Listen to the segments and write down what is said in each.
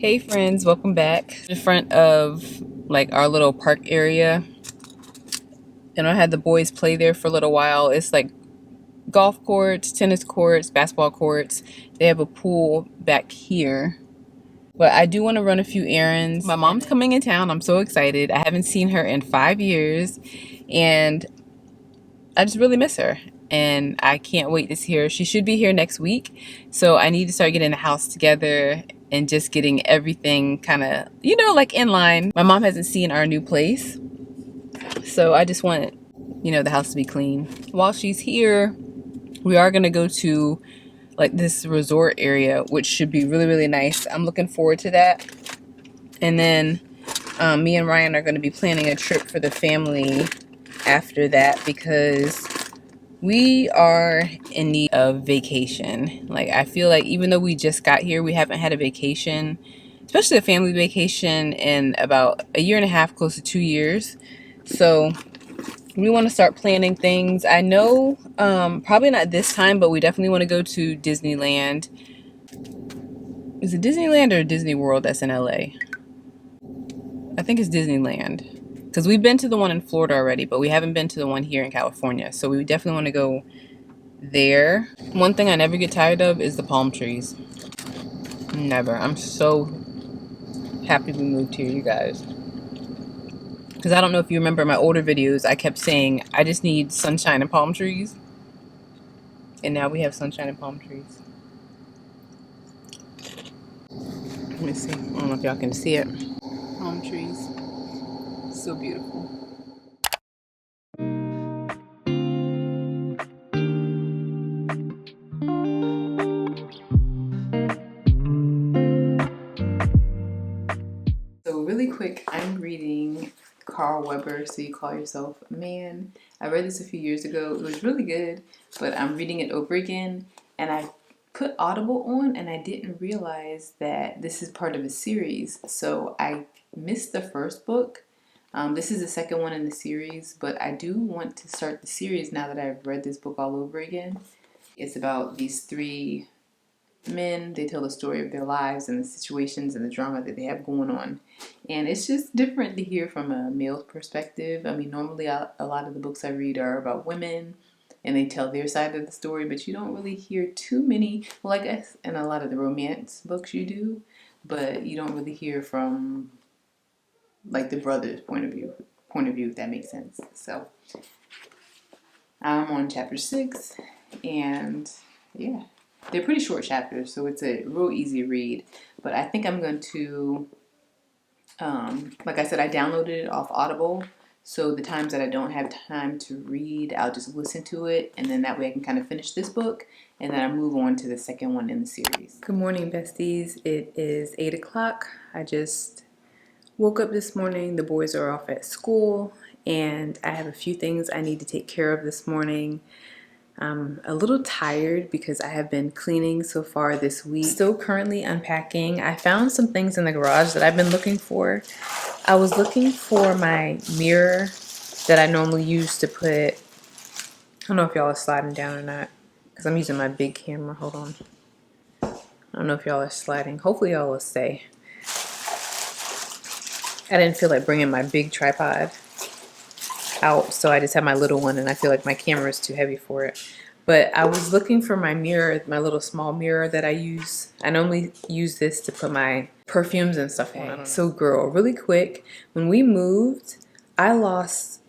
Hey friends, welcome back. In front of like our little park area, and I had the boys play there for a little while. It's like golf courts, tennis courts, basketball courts. They have a pool back here. But I do want to run a few errands. My mom's coming in town. I'm so excited. I haven't seen her in 5 years, and I just really miss her. And I can't wait to see her. She should be here next week. So I need to start getting the house together and just getting everything kind of, like in line. My mom hasn't seen our new place. So I just want, the house to be clean. While she's here, we are going to go to like this resort area, which should be really, really nice. I'm looking forward to that. And then me and Ryan are going to be planning a trip for the family after that because we are in need of vacation. Like, I feel like even though we just got here, we haven't had a vacation, especially a family vacation, in about a year and a half, close to 2 years. So we want to start planning things. I know probably not this time, but we definitely want to go to Disneyland. Is it Disneyland or Disney World that's in LA? I think it's Disneyland. Because we've been to the one in Florida already, but we haven't been to the one here in California. So we definitely want to go there. One thing I never get tired of is the palm trees. Never. I'm so happy we moved here, you guys. Because I don't know if you remember my older videos, I kept saying I just need sunshine and palm trees. And now we have sunshine and palm trees. Let me see. I don't know if y'all can see it. Palm trees. So beautiful. So really quick, I'm reading Carl Weber, So You Call Yourself a Man. I read this a few years ago. It was really good, but I'm reading it over again. And I put Audible on and I didn't realize that this is part of a series. So I missed the first book. This is the second one in the series, but I do want to start the series now that I've read this book all over again. It's about these three men. They tell the story of their lives and the situations and the drama that they have going on. And it's just different to hear from a male's perspective. I mean, normally a lot of the books I read are about women and they tell their side of the story, but you don't really hear too many. Well, I guess in a lot of the romance books you do, but you don't really hear from like the brother's point of view, if that makes sense. So I'm on chapter 6, and yeah, they're pretty short chapters, so it's a real easy read. But I think I'm going to, like I said, I downloaded it off Audible. So the times that I don't have time to read, I'll just listen to it. And then that way I can kind of finish this book. And then I move on to the second one in the series. Good morning, besties. It is 8 o'clock. I just woke up this morning. The boys are off at school. And I have a few things I need to take care of this morning. I'm a little tired because I have been cleaning so far this week. Still currently unpacking. I found some things in the garage that I've been looking for. I was looking for my mirror that I normally use to put, I don't know if y'all are sliding down or not because I'm using my big camera. Hold on. I don't know if y'all are sliding. Hopefully y'all will stay. I didn't feel like bringing my big tripod out, so I just have my little one, and I feel like my camera is too heavy for it. But I was looking for my mirror, my little small mirror that I use. I normally use this to put my perfumes and stuff on. So girl, really quick, when we moved, I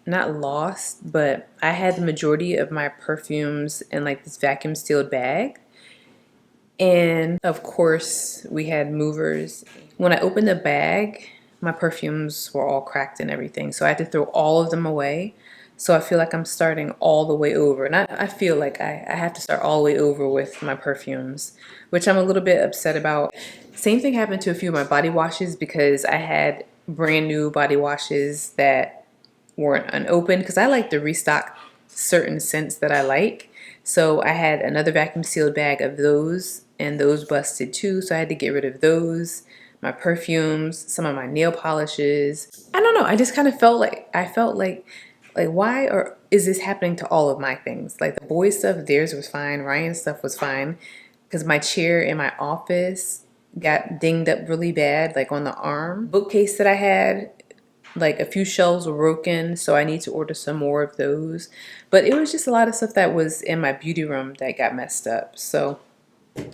not lost, but I had the majority of my perfumes in like this vacuum sealed bag. And of course, we had movers. When I opened the bag, my perfumes were all cracked and everything. So I had to throw all of them away. So I feel like I'm starting all the way over. And I feel like I have to start all the way over with my perfumes, which I'm a little bit upset about. Same thing happened to a few of my body washes because I had brand new body washes that weren't unopened because I like to restock certain scents that I like. So I had another vacuum sealed bag of those, and those busted too. So I had to get rid of those. My perfumes, some of my nail polishes. I don't know. I just kind of felt like, why or is this happening to all of my things? Like the boys' stuff, theirs was fine. Ryan's stuff was fine. Because my chair in my office got dinged up really bad, like on the arm. Bookcase that I had, like a few shelves were broken, so I need to order some more of those. But it was just a lot of stuff that was in my beauty room that got messed up. So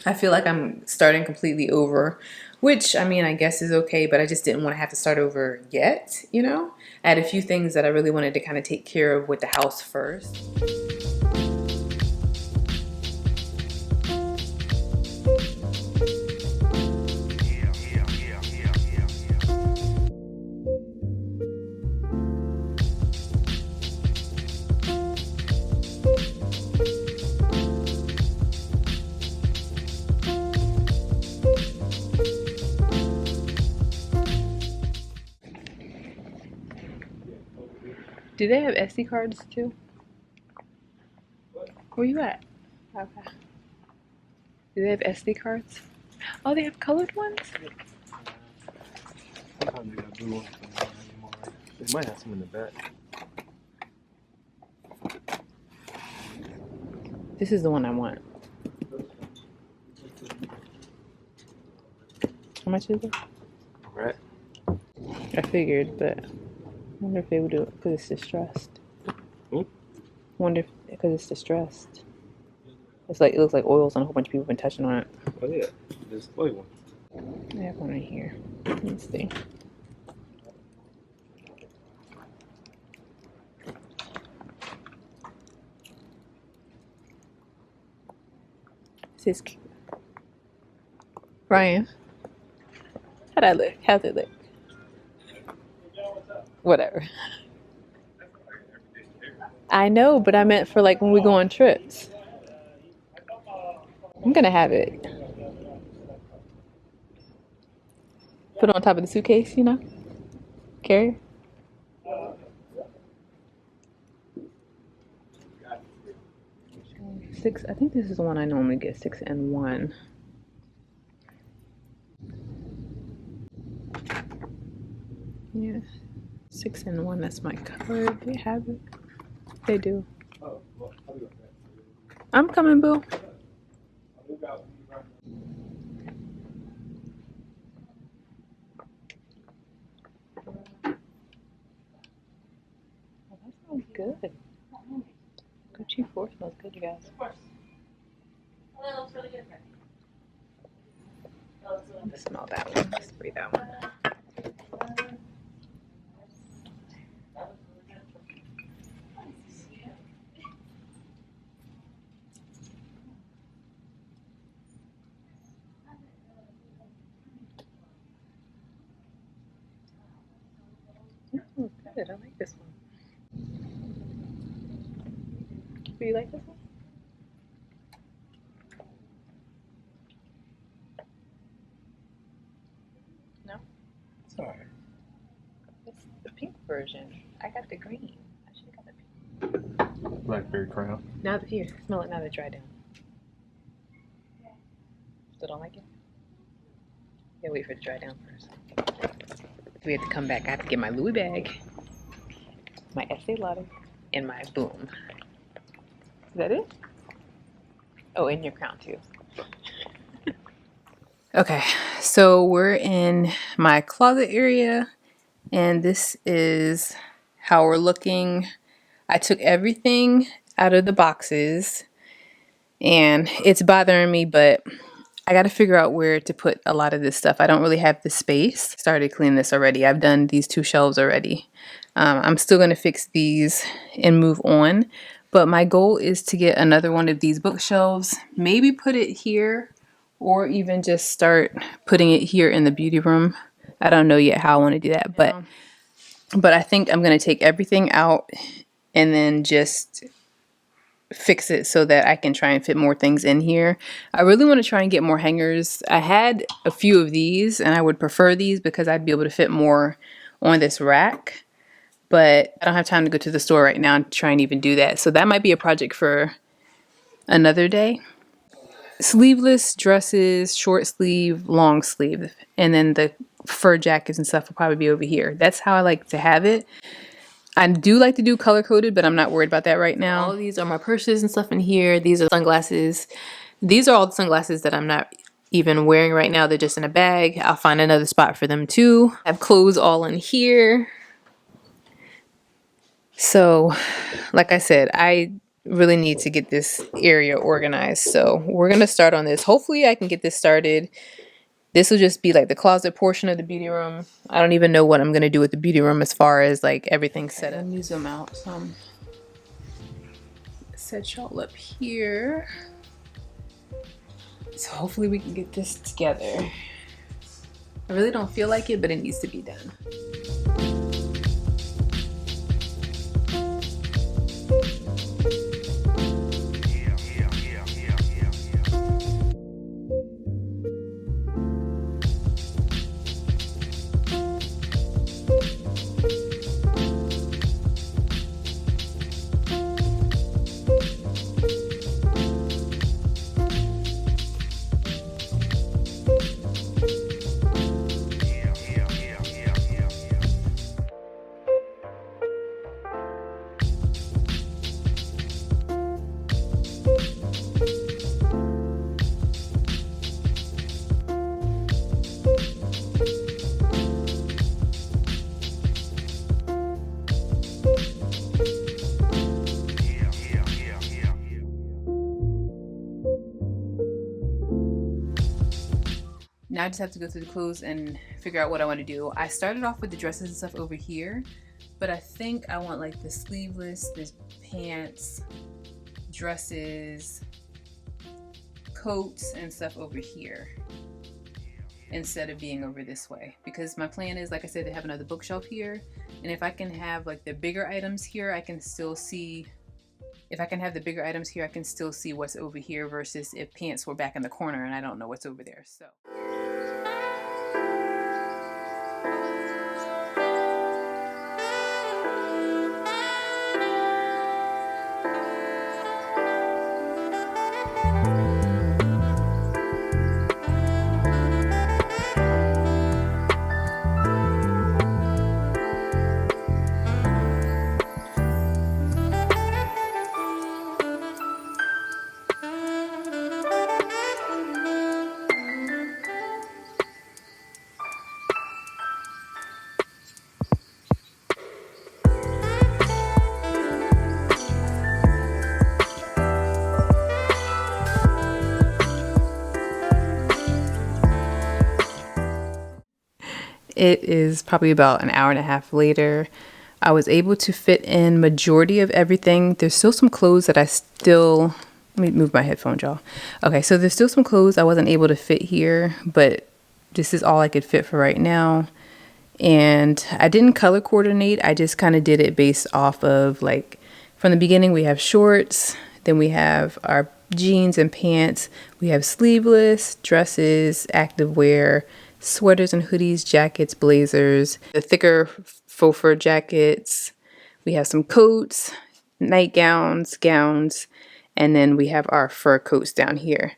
I feel like I'm starting completely over, which I mean, I guess is okay, but I just didn't want to have to start over yet, you know? I had a few things that I really wanted to kind of take care of with the house first. Do they have SD cards too? Where you at? Okay. Do they have SD cards? Oh, they have colored ones? Sometimes they got blue ones, but not anymore. They might have some in the back. This is the one I want. How much is it? Right. I figured, but I wonder if they would do it because it's distressed. Wonder if because it's distressed. It's like it looks like oils and a whole bunch of people have been touching on it. Oh yeah, there's display one. I have one right here. Let's see. This is cute. Ryan, how'd I look? How's it look? Whatever. I know, but I meant for like when we go on trips. I'm gonna have it. Put it on top of the suitcase, you know? Carry. Six, I think this is the one I normally get, 6 and 1. Yeah, 6 and 1, that's my color. They have it. They do. I'm coming, boo. Oh, that smells good. Gucci 4 smells good, you guys. Of course. Oh, that looks really good. Let's smell that one. Let's spray that one. That smells good. I like this one. Do you like this one? No? It's alright. It's the pink version. I got the green. I should have got the pink. Blackberry crown. Now that here, smell it now that it's dried down. Still don't like it? Yeah, wait for it to dry down first. We have to come back. I have to get my Louis bag, my Estee Lauder, and my boom. Is that it? Oh, and your crown too. Okay, so we're in my closet area, and this is how we're looking. I took everything out of the boxes, and it's bothering me, but I got to figure out where to put a lot of this stuff. I don't really have the space. Started cleaning this already. I've done these 2 shelves already. I'm still going to fix these and move on. But my goal is to get another one of these bookshelves. Maybe put it here or even just start putting it here in the beauty room. I don't know yet how I want to do that. But I think I'm going to take everything out and then just fix it so that I can try and fit more things in here. I really want to try and get more hangers. I had a few of these and I would prefer these because I'd be able to fit more on this rack, but I don't have time to go to the store right now and try and even do that. So that might be a project for another day. Sleeveless dresses, short sleeve, long sleeve, and then the fur jackets and stuff will probably be over here. That's how I like to have it. I do like to do color coded, but I'm not worried about that right now. All of these are my purses and stuff in here. These are sunglasses. These are all the sunglasses that I'm not even wearing right now. They're just in a bag. I'll find another spot for them too. I have clothes all in here. So, like I said, I really need to get this area organized. So we're going to start on this. Hopefully I can get this started. This will just be like the closet portion of the beauty room. I don't even know what I'm going to do with the beauty room as far as like everything set up. Let me zoom out some. Set y'all up here. So hopefully we can get this together. I really don't feel like it, but it needs to be done. Now I just have to go through the clothes and figure out what I want to do. I started off with the dresses and stuff over here, but I think I want like the sleeveless, the pants, dresses, coats and stuff over here instead of being over this way, because my plan is, like I said, to have another bookshelf here, and if I can have like the bigger items here, I can still see, if I can have the bigger items here, I can still see what's over here versus if pants were back in the corner and I don't know what's over there. So it is probably about an hour and a half later. I was able to fit in majority of everything. There's still some clothes that I still, let me move my headphones, y'all. Okay, so there's still some clothes I wasn't able to fit here, but this is all I could fit for right now. And I didn't color coordinate. I just kind of did it based off of, like, from the beginning we have shorts, then we have our jeans and pants, we have sleeveless, dresses, activewear, sweaters and hoodies, jackets, blazers, the thicker faux fur jackets. We have some coats, nightgowns, gowns, and then we have our fur coats down here.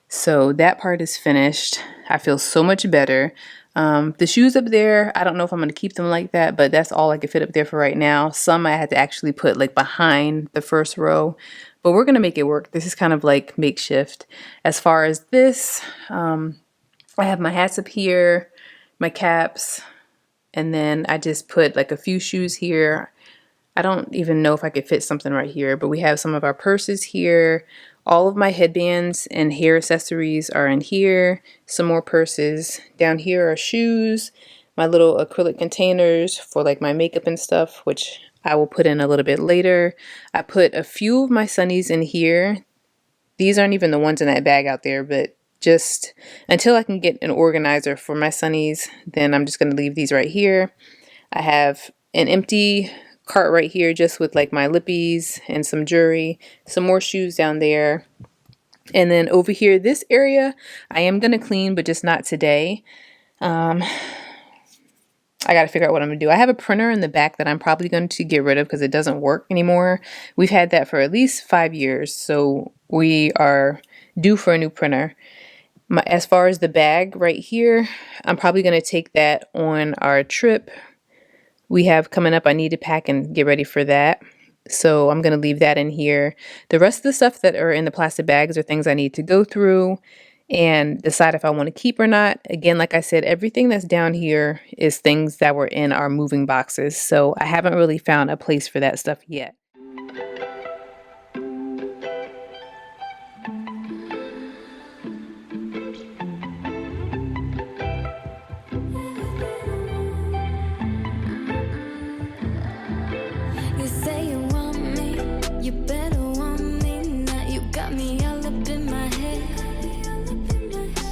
So that part is finished. I feel so much better. The shoes up there, I don't know if I'm going to keep them like that, but that's all I could fit up there for right now. Some I had to actually put like behind the first row, but we're going to make it work. This is kind of like makeshift. As far as this, I have my hats up here, my caps, and then I just put like a few shoes here. I don't even know if I could fit something right here, but we have some of our purses here. All of my headbands and hair accessories are in here. Some more purses. Down here are shoes, my little acrylic containers for like my makeup and stuff, which I will put in a little bit later. I put a few of my sunnies in here. These aren't even the ones in that bag out there, but just until I can get an organizer for my sunnies, then I'm just going to leave these right here. I have an empty cart right here just with like my lippies and some jewelry, some more shoes down there. And then over here, this area, I am going to clean, but just not today. I got to figure out what I'm going to do. I have a printer in the back that I'm probably going to get rid of because it doesn't work anymore. We've had that for at least 5 years, so we are due for a new printer. As far as the bag right here, I'm probably going to take that on our trip we have coming up. I need to pack and get ready for that. So I'm going to leave that in here. The rest of the stuff that are in the plastic bags are things I need to go through. and decide if I want to keep or not. Again, like I said, everything that's down here is things that were in our moving boxes, so I haven't really found a place for that stuff yet. You say you want me, you better want me now. You got me all up in my head.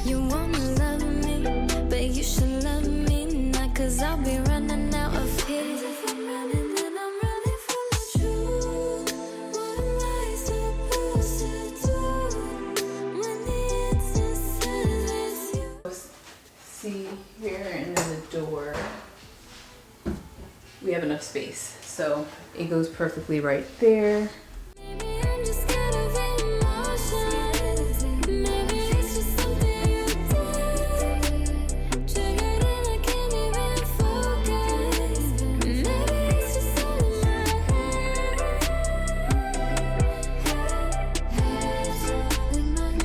You wanna love me, but you should love me now, 'cause I'll be running out of here. If I'm running, then I'm running from the truth. What am I supposed to do when the answer says it's you? See here, and then the door. We have enough space, so it goes perfectly right there. Maybe I'm just scared of emotions. Maybe it's just something you do. Triggered and I can't even focus. Maybe it's just all in my head.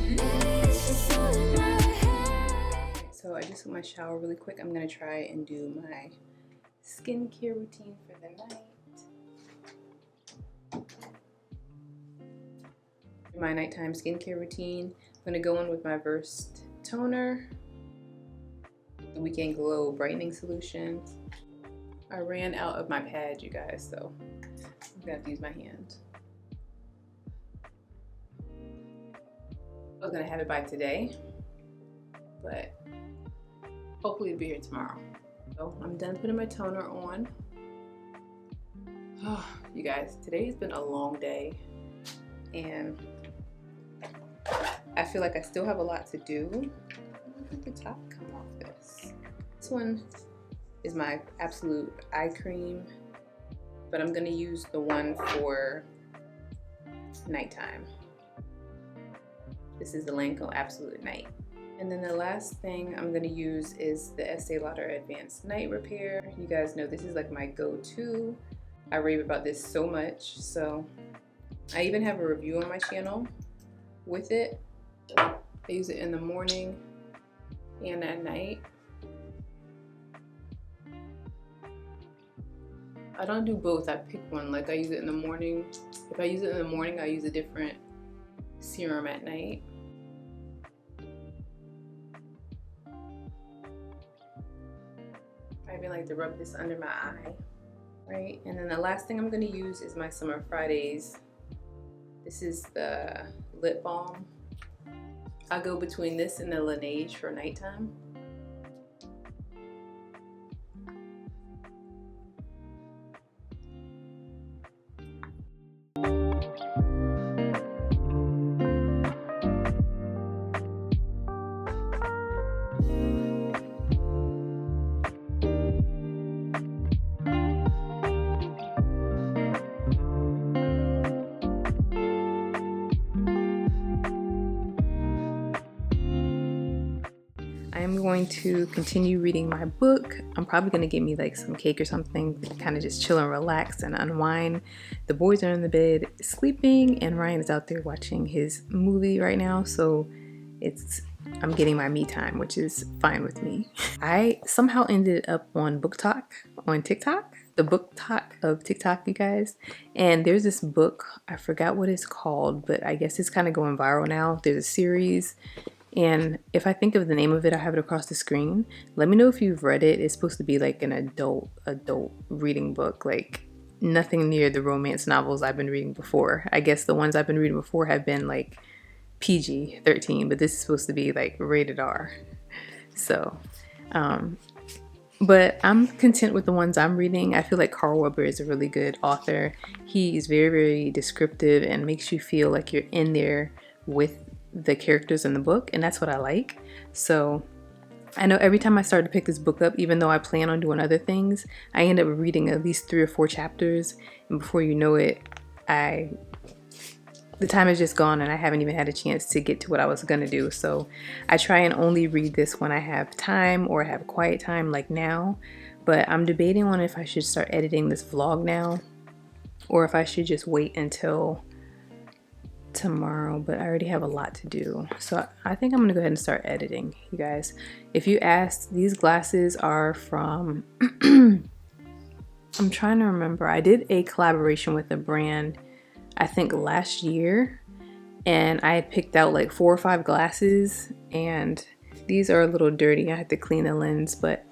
Maybe it's just all in my head. So I just took my shower really quick. I'm gonna try and do my skincare routine for the night. My nighttime skincare routine. I'm gonna go in with my Versed toner, the Weekend Glow brightening solution. I ran out of my pad, you guys, so I'm gonna have to use my hand. I was gonna have it by today, but hopefully it'll be here tomorrow. So I'm done putting my toner on. Oh, you guys, today's been a long day, and I feel like I still have a lot to do. Where did the top come off this? This one is my Absolute eye cream, but I'm gonna use the one for nighttime. This is the Lancome Absolute Night. And then the last thing I'm gonna use is the Estee Lauder Advanced Night Repair. You guys know this is like my go-to. I rave about this so much. So I even have a review on my channel with it. I use it in the morning and at night. I don't do both, I pick one. Like I use it in the morning. If I use it in the morning, I use a different serum at night. I even like to rub this under my eye, right? And then the last thing I'm gonna use is my Summer Fridays. This is the lip balm. I go between this and the Laneige for nighttime. I'm going to continue reading my book. I'm probably going to get me like some cake or something, kind of just chill and relax and unwind. The boys are in the bed sleeping, and Ryan is out there watching his movie right now, so I'm getting my me time, which is fine with me. I somehow ended up on Book Talk on TikTok, the Book Talk of TikTok, you guys. And there's this book, I forgot what it's called, but I guess it's kind of going viral now. There's a series. And if I think of the name of it, I have it across the screen. Let me know if you've read it. It's supposed to be like an adult reading book, like nothing near the romance novels I've been reading before. I guess the ones I've been reading before have been like PG-13, but this is supposed to be like rated R. So, but I'm content with the ones I'm reading. I feel like Carl Weber is a really good author. He's very, very descriptive and makes you feel like you're in there with the characters in the book, and that's what I like. So I know every time I start to pick this book up, even though I plan on doing other things, I end up reading at least 3 or 4 chapters, and before you know it, the time is just gone and I haven't even had a chance to get to what I was gonna do. So I try and only read this when I have time or have quiet time, like now. But I'm debating on if I should start editing this vlog now or if I should just wait until tomorrow, but I already have a lot to do. So I think I'm gonna go ahead and start editing, you guys. If you asked, these glasses are from, I'm trying to remember. I did a collaboration with a brand, I think last year, and I picked out like 4 or 5 glasses, and these are a little dirty. I had to clean the lens, but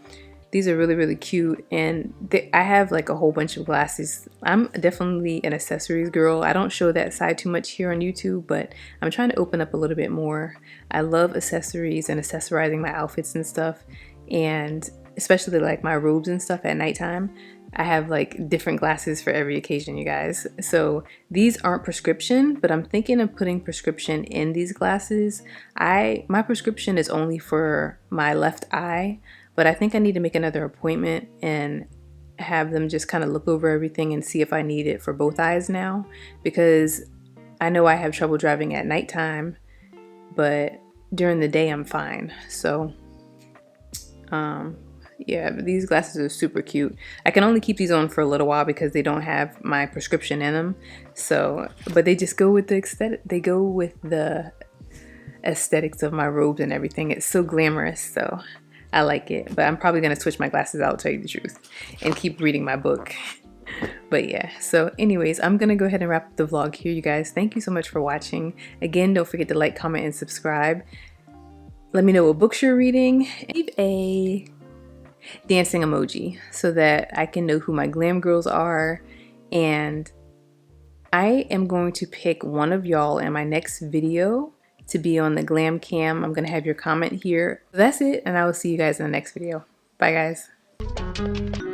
these are really, really cute. And I have like a whole bunch of glasses. I'm definitely an accessories girl. I don't show that side too much here on YouTube, but I'm trying to open up a little bit more. I love accessories and accessorizing my outfits and stuff, and especially like my robes and stuff at nighttime. I have like different glasses for every occasion, you guys. So these aren't prescription, but I'm thinking of putting prescription in these glasses. My prescription is only for my left eye, but I think I need to make another appointment and have them just kind of look over everything and see if I need it for both eyes now, because I know I have trouble driving at nighttime, but during the day I'm fine. So yeah, but these glasses are super cute. I can only keep these on for a little while because they don't have my prescription in them. So, but they just go with the aesthetic. They go with the aesthetics of my robes and everything. It's so glamorous, so I like it. But I'm probably gonna switch my glasses out, to tell you the truth, and keep reading my book. But yeah, so anyways, I'm gonna go ahead and wrap up the vlog here, you guys. Thank you so much for watching. Again, don't forget to like, comment, and subscribe. Let me know what books you're reading. Leave a dancing emoji so that I can know who my glam girls are, and I am going to pick one of y'all in my next video to be on the glam cam. I'm gonna have your comment here. That's it, and I will see you guys in the next video. Bye guys.